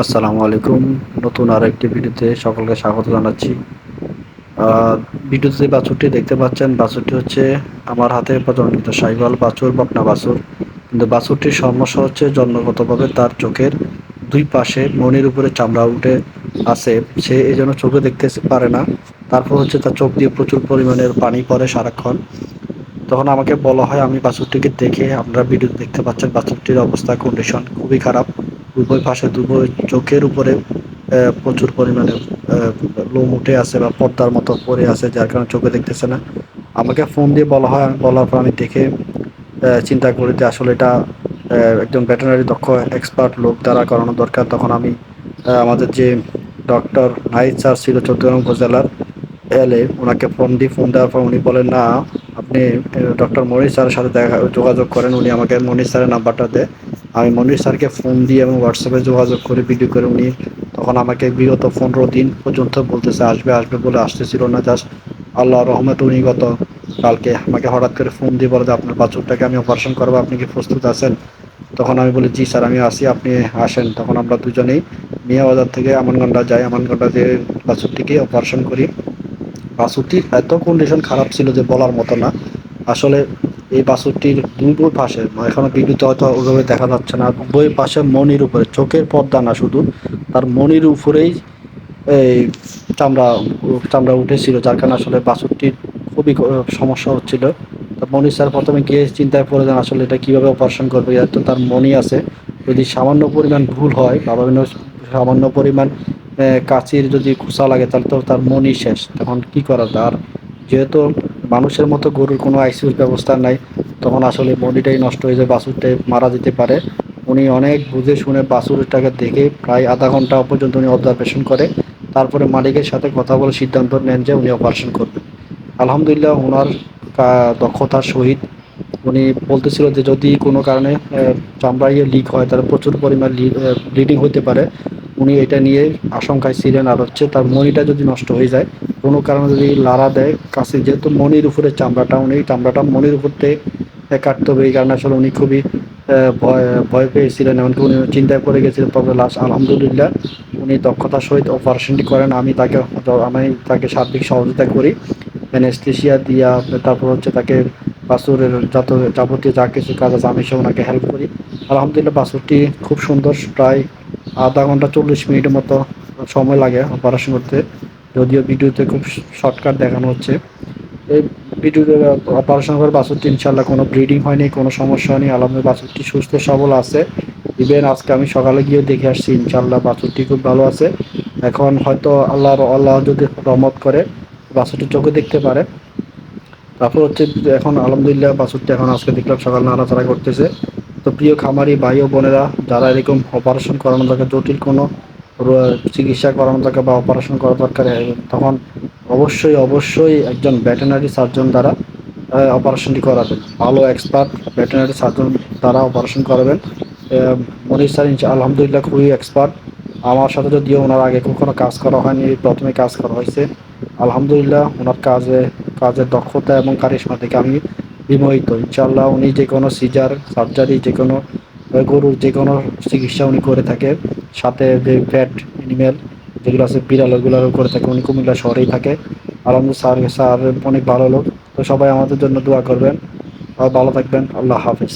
আসসালামু আলাইকুম। নতুন আরেকটি ভিডিওতে সকলকে স্বাগত জানাচ্ছি। ভিডিওতে যে বাছুরটি দেখতে পাচ্ছেন, বাছুরটি হচ্ছে আমার হাতে প্রজননকৃত শাহিওয়াল বাছুর, বকনা বাছুর। কিন্তু বাছুরটির সমস্যা হচ্ছে জন্মগতভাবে তার চোখের দুই পাশে মণির উপরে চামড়া উঠে আছে। সে এই জন্য চোখে দেখতে পারে না। তারপর হচ্ছে তার চোখ দিয়ে প্রচুর পরিমাণের পানি পড়ে সারাক্ষণ। তখন আমাকে বলা হয়, আমি বাছুরটিকে দেখে, আপনারা ভিডিও দেখতে পাচ্ছেন বাছুরটির অবস্থা, কন্ডিশন খুবই খারাপ। উভয় পাশে দুভয় চোখের উপরে প্রচুর পরিমাণে লোম উঠে আছে বা পর্দার মতো পড়ে আছে, যার কারণে চোখে দেখতেছে না। আমাকে ফোন দিয়ে বলা হয়, আমি বলার পর আমি দেখে চিন্তা করি যে আসলে এটা একজন ভেটেরিনারি দক্ষ এক্সপার্ট লোক দ্বারা করানো দরকার। তখন আমি আমাদের যে ডক্টর নাহিদ স্যার ছিল চট্টগ্রাম উপজেলার এলে, ওনাকে ফোন দিই। ফোন দেওয়ার পর উনি বলেন, না, আপনি ডক্টর মনির স্যারের সাথে যোগাযোগ করেন। উনি আমাকে মনির স্যারের নাম্বারটা দেয়। আমি মনির স্যারকে ফোন দিই এবং হোয়াটসঅ্যাপে যোগাযোগ করে ভিডিও করে। উনি তখন আমাকে বিগত 15 দিন পর্যন্ত বলতেছে আসবে আসবে বলে আসতেছিল না। জাস্ট আল্লাহর রহমতে উনি গত কালকে আমাকে হঠাৎ করে ফোন দিয়ে বলে যে আপনার বাছুরটাকে আমি অপারেশন করবো, আপনি কি প্রস্তুত আছেন? তখন আমি বলি, জি স্যার, আমি আসি, আপনি আসেন। তখন আমরা দুজনেই মিয়া বাজার থেকে আমানগন্ডা যাই। আমানগন্ডা যেয়ে বাছুরটিকে অপারেশন করি। বাছুরটির এত কন্ডিশন খারাপ ছিল যে বলার মতো না। আসলে এই বাছুরটির দুই পাশে, এখনো ভিডিওতে হয়তো ওইভাবে দেখা যাচ্ছে না, উভয় পাশে মনির উপরে, চোখের পর্দা না শুধু, তার মনির উপরেই এই চামড়া চামড়া উঠেছিল, যার কারণে আসলে বাছুরটির খুবই সমস্যা হচ্ছিল। তো মনি স্যার প্রথমে গিয়ে চিন্তায় পড়ে যান আসলে এটা কীভাবে অপারেশন করবে। এত তার মনি আছে, যদি সামান্য পরিমাণ ভুল হয় বা বিভিন্ন সামান্য পরিমাণ কাঁচির যদি খোসা লাগে, তাহলে তো তার মনি শেষ। তখন কি করা যায়? আর যেহেতু মানুষের মতো গরুর কোনো আইসিইউর ব্যবস্থা নাই, তখন আসলে মনিটাই নষ্ট হয়ে যায়, বাছুরটাই মারা যেতে পারে। উনি অনেক বুঝে শুনে বাছুরটাকে দেখে প্রায় আধা ঘন্টা পর্যন্ত উনি অবজারভেশন করে, তারপরে মালিকের সাথে কথা বলে সিদ্ধান্ত নেন যে উনি অপারেশন করবেন। আলহামদুলিল্লাহ, ওনার দক্ষতার সহিত উনি বলতেছিল যে যদি কোনো কারণে চামড়া লিক হয়, তাহলে প্রচুর পরিমাণ ব্লিডিং হতে পারে। উনি এটা নিয়ে আশঙ্কায় ছিলেন। আর হচ্ছে তার মনিটা যদি নষ্ট হয়ে যায়, কোনো কারণে যদি লাড়া দেয় কাছে, যেহেতু মনির উপরে চামড়াটা, উনি চামড়াটা মনির উপর থেকে কাটতে হবে, এই কারণে আসলে উনি খুবই ভয় ভয় পেয়েছিলেন, এমনকি উনি চিন্তায় পড়ে গেছিলেন। তবে লাস্ট আলহামদুলিল্লাহ উনি দক্ষতার সহিত অপারেশনটি করেন। আমি তাকে সার্বিক সহযোগিতা করি, অ্যানেস্থেশিয়া দিয়া, তারপর হচ্ছে তাকে বাছুরের যাবতীয় যা কিছু কাজ আছে আমি সে ওনাকে হেল্প করি। আলহামদুলিল্লাহ বাছুরটি খুব সুন্দর, প্রায় আধা ঘন্টা 40 মিনিটের মতো সময় লাগে অপারেশন করতে, যদিও ভিডিওতে খুব শর্টকাট দেখানো হচ্ছে। এই ভিডিওতে অপারেশন করে বাছুরটি ইনশাল্লাহ কোনো ব্লিডিং হয়নি, কোনো সমস্যা হয়নি। আলহামদুলিল্লাহ বাছুরটি সুস্থ সবল আছে। ইভেন আজকে আমি সকালে গিয়ে দেখে আসছি, ইনশাল্লাহ বাছুরটি খুব ভালো আছে। এখন হয়তো আল্লাহ যদি রহমত করে বাছুরটি চোখে দেখতে পারে। তারপর হচ্ছে এখন আলহামদুলিল্লাহ বাছুরটি এখন আজকে দেখলাম সকাল নাড়াচাড়া করতেছে। তো প্রিয় খামারি ভাই ও বোনেরা, যারা এরকম অপারেশন করানো দরকার, জটিল কোনো চিকিৎসা করানো দরকার বা অপারেশন করা দরকার, তখন অবশ্যই অবশ্যই একজন ভেটেরিনারি সার্জন দ্বারা অপারেশনটি করাবেন। ভালো এক্সপার্ট ভেটেরিনারি সার্জন দ্বারা অপারেশন করাবেন। মনির স্যার আলহামদুলিল্লাহ খুবই এক্সপার্ট। আমার সাথে যদিও ওনার আগে কখনো কাজ করা হয়নি, প্রথমে কাজ করা হয়েছে। আলহামদুলিল্লাহ ওনার কাজের দক্ষতা এবং কারিশমা থেকে আমি বিমোহিত। ইনশাআল্লাহ উনি যে কোনো সিজার সার্জারি, যে কোনো গরুর যে কোনো চিকিৎসা উনি করে থাকে। সাথে যে ফ্যাট এনিম্যাল যেগুলো আছে বিড়াল, ওইগুলোরও করে থাকে। উনি কুমিল্লা শহরেই থাকে। আলহামদুলিল্লাহ স্যার অনেক ভালো লোক। তো সবাই আমাদের জন্য দোয়া করবেন। আর ভালো থাকবেন। আল্লাহ হাফেজ।